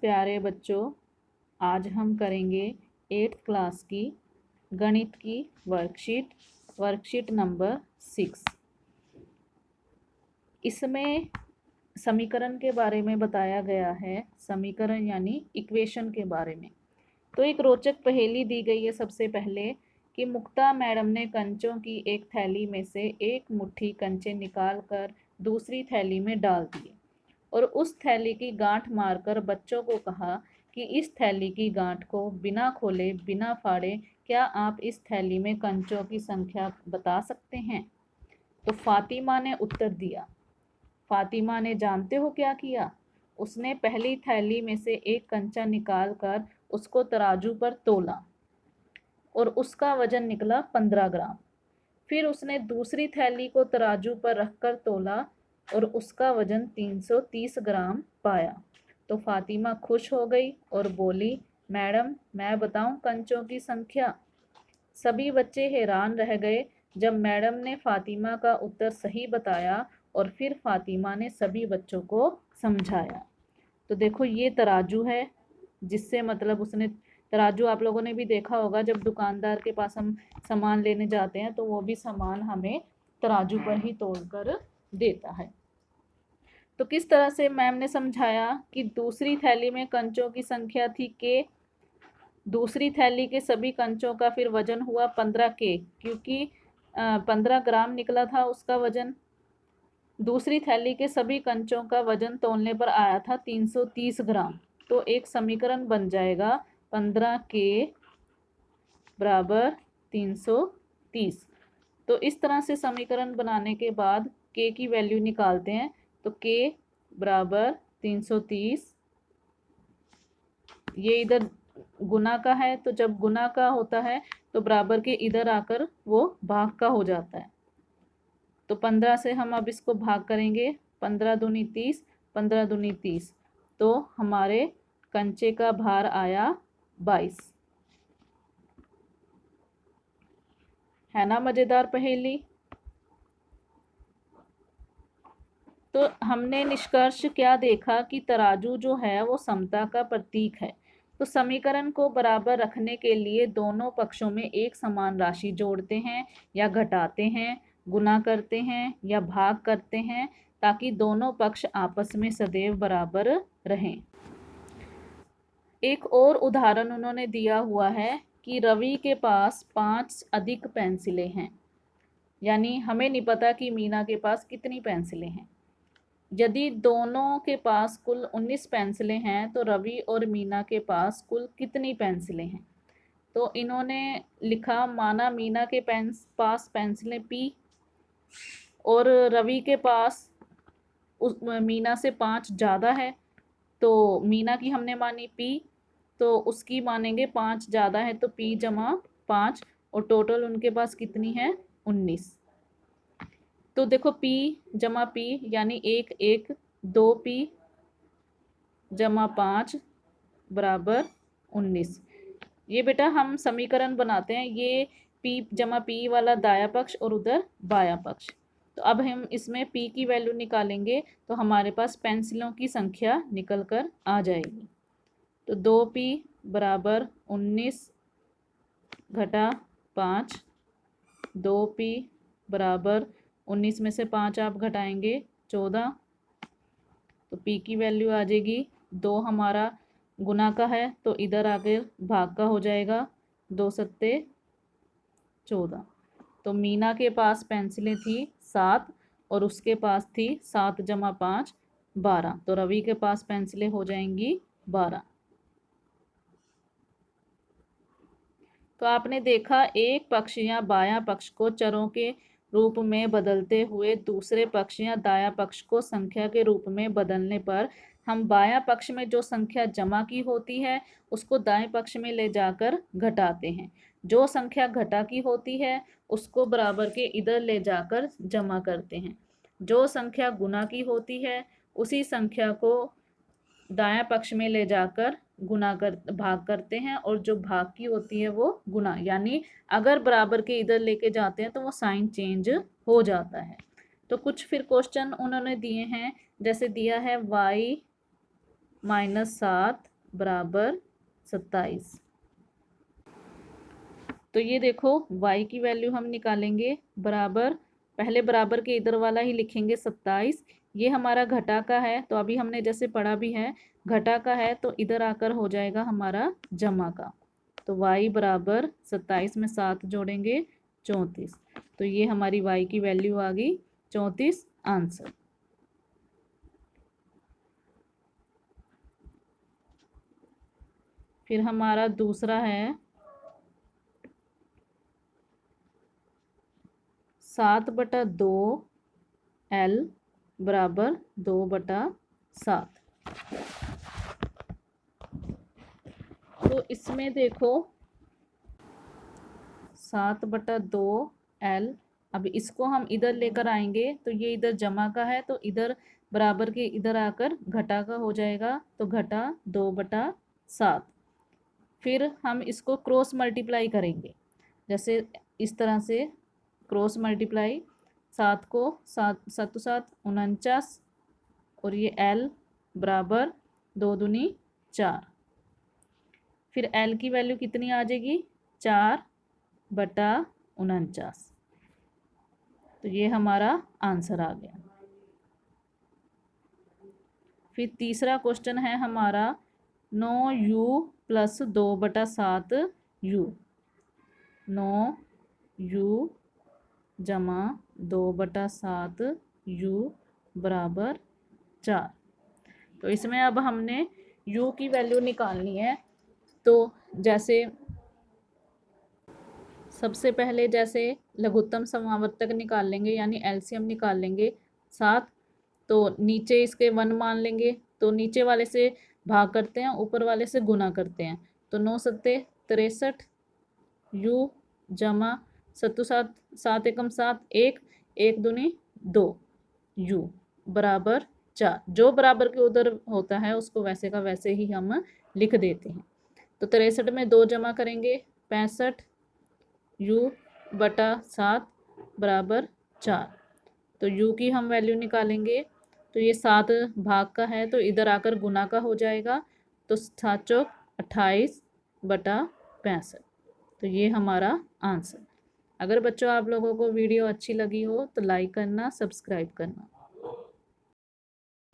प्यारे बच्चों, आज हम करेंगे 8th क्लास की गणित की वर्कशीट नंबर 6। इसमें समीकरण के बारे में बताया गया है, समीकरण यानी इक्वेशन के बारे में। तो एक रोचक पहेली दी गई है सबसे पहले कि मुक्ता मैडम ने कंचों की एक थैली में से एक मुट्ठी कंचे निकाल कर दूसरी थैली में डाल दिए और उस थैली की गांठ मारकर बच्चों को कहा कि इस थैली की गांठ को बिना खोले बिना फाड़े क्या आप इस थैली में कंचों की संख्या बता सकते हैं। तो फातिमा ने उत्तर दिया। फातिमा ने जानते हो क्या किया? उसने पहली थैली में से एक कंचा निकाल कर उसको तराजू पर तोला और उसका वजन निकला 15 ग्राम। फिर उसने दूसरी थैली को तराजू पर रखकर तोला और उसका वजन 330 ग्राम पाया। तो फातिमा खुश हो गई और बोली, मैडम मैं बताऊं कंचों की संख्या। सभी बच्चे हैरान रह गए जब मैडम ने फातिमा का उत्तर सही बताया और फिर फातिमा ने सभी बच्चों को समझाया। तो देखो ये तराजू है, जिससे मतलब उसने तराजू आप लोगों ने भी देखा होगा, जब दुकानदार के पास हम सामान लेने जाते हैं तो वो भी सामान हमें तराजू पर ही तोल कर देता है। तो किस तरह से मैम ने समझाया कि दूसरी थैली में कंचों की संख्या थी के, दूसरी थैली के सभी कंचों का फिर वजन हुआ 15 के, क्योंकि 15 ग्राम निकला था उसका वजन। दूसरी थैली के सभी कंचों का वजन तोलने पर आया था 330 ग्राम। तो एक समीकरण बन जाएगा 15 के बराबर 330। तो इस तरह से समीकरण बनाने के बाद के की वैल्यू निकालते हैं। तो के बराबर 330, ये इधर गुना का है, तो जब गुना का होता है तो बराबर के इधर आकर वो भाग का हो जाता है। तो 15 से हम अब इसको भाग करेंगे, 15 दूनी 30, 15 दूनी 30, तो हमारे कंचे का भार आया 22। है ना मज़ेदार पहेली। तो हमने निष्कर्ष क्या देखा कि तराजू जो है वो समता का प्रतीक है। तो समीकरण को बराबर रखने के लिए दोनों पक्षों में एक समान राशि जोड़ते हैं या घटाते हैं, गुना करते हैं या भाग करते हैं, ताकि दोनों पक्ष आपस में सदैव बराबर रहें। एक और उदाहरण उन्होंने दिया हुआ है कि रवि के पास 5 अधिक पेंसिलें हैं, यानी हमें नहीं पता कि मीना के पास कितनी पेंसिलें हैं। यदि दोनों के पास कुल 19 पेंसिलें हैं तो रवि और मीना के पास कुल कितनी पेंसिलें हैं। तो इन्होंने लिखा, माना मीना के पास पेंसिलें P और रवि के पास मीना से 5 ज़्यादा है, तो मीना की हमने मानी P, तो उसकी मानेंगे 5 ज़्यादा है तो P जमा 5, और टोटल उनके पास कितनी है 19। तो देखो P जमा P यानी 1 1, 2P जमा 5 बराबर 19। ये बेटा हम समीकरण बनाते हैं, ये P जमा P वाला दाया पक्ष और उधर बाया पक्ष। तो अब हम इसमें P की वैल्यू निकालेंगे तो हमारे पास पेंसिलों की संख्या निकल कर आ जाएगी। तो 2P बराबर 19 घटा 5, 2P बराबर 19 में से 5 आप घटाएंगे 14, तो P की वैल्यू आ जाएगी 2, हमारा गुना का है तो इधर आकर भाग का हो जाएगा, 2 सत्ते 14। तो मीना के पास पेंसिलें थी 7 और उसके पास थी 7 जमा 5 12, तो रवि के पास पेंसिलें हो जाएंगी 12। तो आपने देखा, एक पक्ष या बायां पक्ष को चरों के रूप में बदलते हुए दूसरे पक्ष या दायां पक्ष को संख्या के रूप में बदलने पर हम बायां पक्ष में जो संख्या जमा की होती है उसको दाएं पक्ष में ले जाकर घटाते हैं। जो संख्या घटा की होती है उसको बराबर के इधर ले जाकर जमा करते हैं। जो संख्या गुना की होती है उसी संख्या को दायां पक्ष में ले जाकर गुना कर भाग करते हैं, और जो भाग की होती है वो गुना, यानी अगर बराबर के इधर लेके जाते हैं तो वो साइन चेंज हो जाता है। तो कुछ फिर क्वेश्चन उन्होंने दिए हैं, जैसे दिया है y -7 बराबर 27। तो ये देखो y की वैल्यू हम निकालेंगे बराबर, पहले बराबर के इधर वाला ही लिखेंगे 27। ये हमारा घटा का है, तो अभी हमने जैसे पढ़ा भी है, घटा का है तो इधर आकर हो जाएगा हमारा जमा का। तो y बराबर 27 में 7 जोड़ेंगे 34। तो ये हमारी y की वैल्यू आ गई 34 आंसर। फिर हमारा दूसरा है 7/2 L बराबर 2/7। तो इसमें देखो 7/2 L, अब इसको हम इधर लेकर आएंगे तो ये इधर जमा का है तो इधर बराबर के इधर आकर घटा का हो जाएगा, तो घटा 2/7। फिर हम इसको क्रॉस मल्टीप्लाई करेंगे, जैसे इस तरह से क्रॉस मल्टीप्लाई, 7 को 7 7 7 49, और ये L बराबर 2 दूनी 4। फिर L की वैल्यू कितनी आ जाएगी 4/49। तो ये हमारा आंसर आ गया। फिर तीसरा क्वेश्चन है हमारा 9u + 2/7u। 9u जमा 2/7u बराबर 4। तो इसमें अब हमने u की वैल्यू निकालनी है। तो जैसे सबसे पहले जैसे लघुत्तम समावर्तक निकाल लेंगे, यानी एलसीएम निकाल लेंगे 7। तो नीचे इसके 1 मान लेंगे, तो नीचे वाले से भाग करते हैं, ऊपर वाले से गुना करते हैं। तो 9 सत्ते 63 u जमा 7 7 7 एकम 7 1 1 दूनी 2 u बराबर 4। जो बराबर के उधर होता है उसको वैसे का वैसे ही हम लिख देते हैं। तो 63 में 2 जमा करेंगे 65 u/7 बराबर 4। तो u की हम वैल्यू निकालेंगे, तो ये 7 भाग का है तो इधर आकर गुना का हो जाएगा, तो 7 चौक 28/65। तो ये हमारा आंसर। अगर बच्चों आप लोगों को वीडियो अच्छी लगी हो तो लाइक करना, सब्सक्राइब करना।